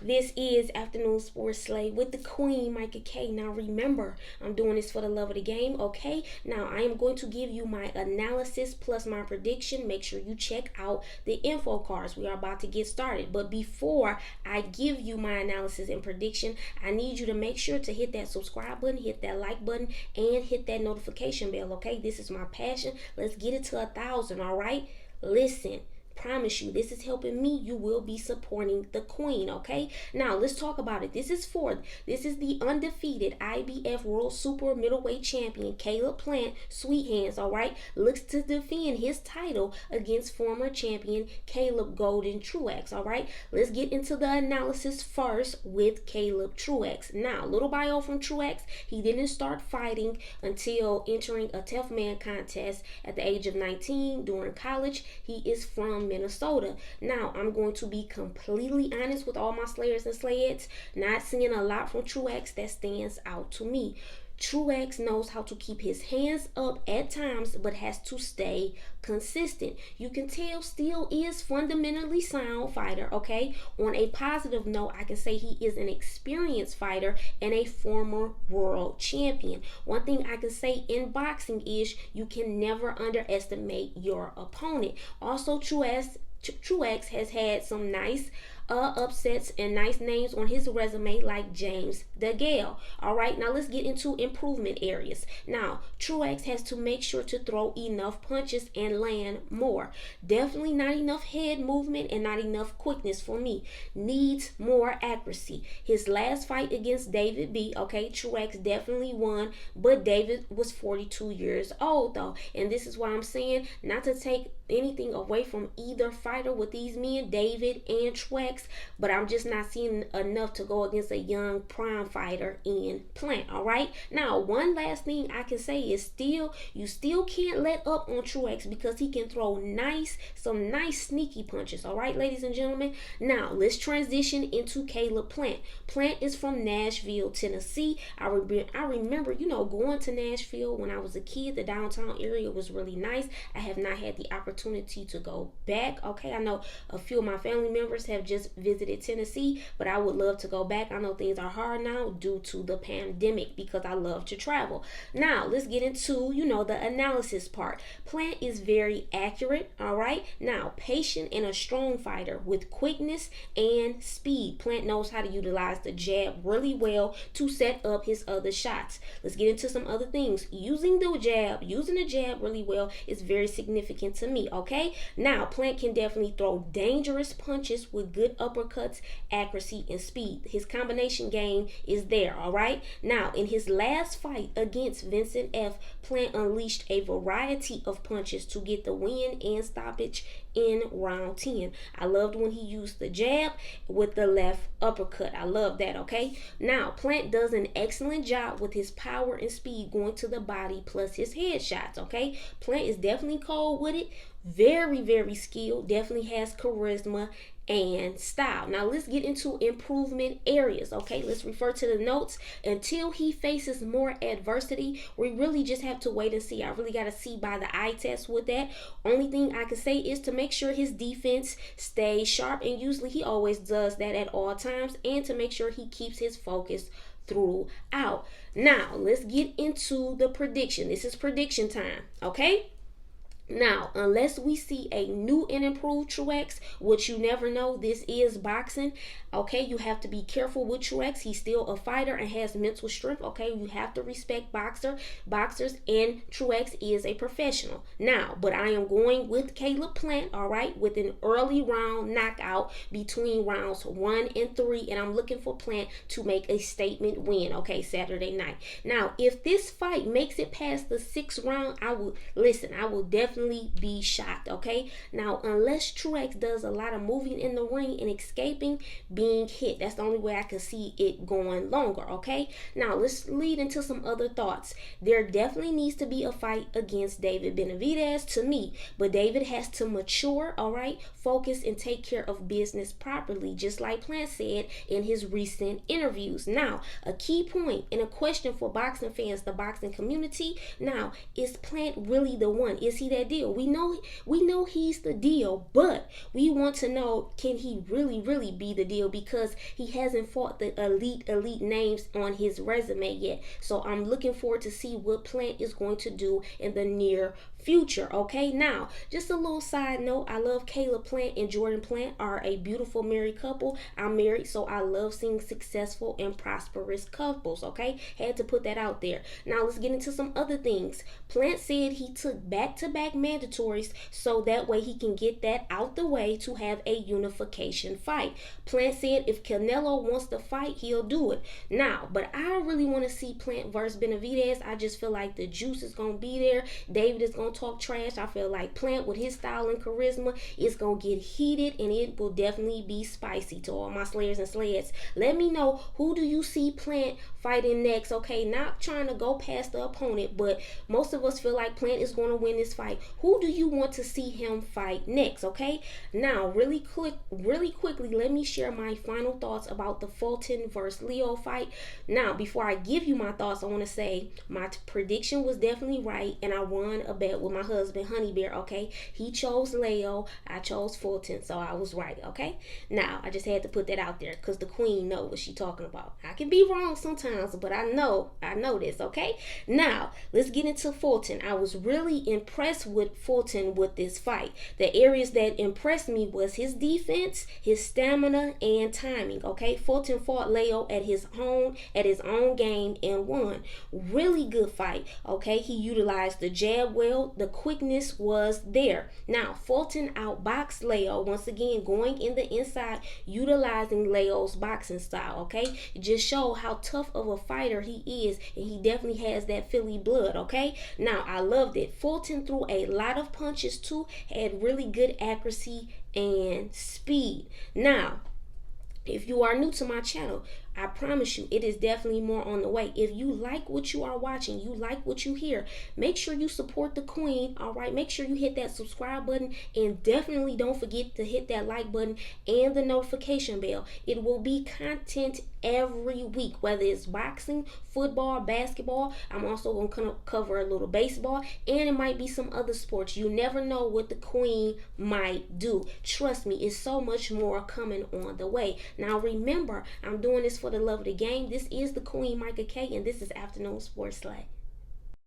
This is Afternoon Sports Slave with the Queen, Micah K. Now remember, I'm doing this for the love of the game, okay? Now I am going to give you my analysis plus my prediction. Make sure you check out the info cards. We are about to get started. But before I give you my analysis and prediction, I need you to make sure to hit that subscribe button, hit that like button, and hit that notification bell, okay? This is my passion. Let's get it to 1,000, all right? Listen. Promise you, this is helping me. You will be supporting the queen, okay? Now let's talk about it. This is the undefeated IBF World Super Middleweight Champion Caleb Plant Sweethand, all right, looks to defend his title against former champion Caleb Golden Truax, all right? Let's get into the analysis first with Caleb Truax. Now, little bio from Truax. He didn't start fighting until entering a tough man contest at the age of 19 during college. He is from Minnesota. Now, I'm going to be completely honest with all my slayers and slayettes. Not seeing a lot from Truax that stands out to me. Truax knows how to keep his hands up at times, but has to stay consistent. You can tell still is fundamentally sound fighter, okay? On a positive note, I can say he is an experienced fighter and a former world champion. One thing I can say in boxing is you can never underestimate your opponent. Also, Truax has had some nice upsets and nice names on his resume like James DeGale. All right, now let's get into improvement areas. Now, Truax has to make sure to throw enough punches and land more. Definitely not enough head movement and not enough quickness for me. Needs more accuracy. His last fight against David B, okay, Truax definitely won, but David was 42 years old though. And this is why I'm saying, not to take anything away from either fighter with these men, David and Truax, but I'm just not seeing enough to go against a young prime fighter in Plant. All right, now one last thing I can say is you still can't let up on Truax because he can throw some nice sneaky punches. All right, ladies and gentlemen, now let's transition into Caleb Plant. Plant is from Nashville, Tennessee. I remember going to Nashville when I was a kid. The downtown area was really nice. I have not had the opportunity to go back. Okay, I know a few of my family members have just visited Tennessee, but I would love to go back. I know things are hard now due to the pandemic because I love to travel. Now let's get into the analysis part. Plant is very accurate, all right? Now, patient and a strong fighter with quickness and speed. Plant knows how to utilize the jab really well to set up his other shots. Let's get into some other things. Using the jab really well is very significant to me, okay? Now, Plant can definitely throw dangerous punches with good uppercuts, accuracy, and speed. His combination game is there, all right? Now, in his last fight against Vincent F., Plant unleashed a variety of punches to get the win and stoppage in round 10. I loved when he used the jab with the left uppercut. I love that, okay? Now, Plant does an excellent job with his power and speed going to the body plus his headshots, okay? Plant is definitely cold with it. Very, very skilled. Definitely has charisma and style. Now let's get into improvement areas, okay? Let's refer to the notes. Until he faces more adversity, we really just have to wait and see. I really got to see by the eye test with that. Only thing I can say is to make sure his defense stays sharp, and usually he always does that at all times, and to make sure he keeps his focus throughout. Now let's get into the prediction. This is prediction time, okay? Now, unless we see a new and improved Truax, which you never know, this is boxing, okay? You have to be careful with Truax. He's still a fighter and has mental strength, okay? You have to respect boxers, and Truax is a professional. Now, but I am going with Caleb Plant, all right, with an early round knockout between rounds 1 and 3, and I'm looking for Plant to make a statement win, okay, Saturday night. Now, if this fight makes it past the 6th round, I will definitely be shocked, okay? Now, unless Truax does a lot of moving in the ring and escaping being hit, that's the only way I can see it going longer, okay? Now, let's lead into some other thoughts. There definitely needs to be a fight against David Benavidez to me, but David has to mature, all right? Focus and take care of business properly, just like Plant said in his recent interviews. Now, a key point and a question for boxing fans, the boxing community. Now, is Plant really the one? Is he that that deal. We know he's the deal, but we want to know, can he really be the deal, because he hasn't fought the elite names on his resume yet. So I'm looking forward to see what Plant is going to do in the near future. Okay, now just a little side note, I love Caleb Plant and Jordan Plant are a beautiful married couple. I'm married, so I love seeing successful and prosperous couples. Okay, had to put that out there. Now let's get into some other things. Plant said he took back-to-back mandatories so that way he can get that out the way to have a unification fight. Plant said if Canelo wants to fight, he'll do it. Now, but I really want to see Plant versus Benavidez. I just feel like the juice is going to be there. David is going to talk trash. I feel like Plant with his style and charisma is going to get heated, and it will definitely be spicy. To all my slayers and slayers, let me know, who do you see Plant fighting next? Okay, not trying to go past the opponent, but most of us feel like Plant is going to win this fight. Who do you want to see him fight next? Okay, now really quickly, let me share my final thoughts about the Fulton versus Leo fight. Now, before I give you my thoughts, I want to say my prediction was definitely right, and I won a bet with my husband, Honey Bear. Okay, he chose Leo, I chose Fulton, so I was right. Okay, now I just had to put that out there because the queen knows what she's talking about. I can be wrong sometimes, but I know this. Okay, now let's get into Fulton. I was really impressed with Fulton with this fight. The areas that impressed me was his defense, his stamina, and timing. Okay, Fulton fought Leo at his own game and won. Really good fight. Okay, he utilized the jab well. The quickness was there. Now Fulton outboxed Leo once again, going in the inside, utilizing Leo's boxing style. Okay, it just showed how tough of a fighter he is, and he definitely has that Philly blood. Okay, now I loved it. Fulton threw a lot of punches too, had really good accuracy and speed. Now, if you are new to my channel, I promise you, it is definitely more on the way. If you like what you are watching, you like what you hear, make sure you support the queen. All right, make sure you hit that subscribe button, and definitely don't forget to hit that like button and the notification bell. It will be content every week, whether it's boxing, football, basketball. I'm also going to cover a little baseball, and it might be some other sports. You never know what the queen might do. Trust me, it's so much more coming on the way. Now remember, I'm doing this for the love of the game. This is the Queen Micah K, and this is Afternoon Sports Slay.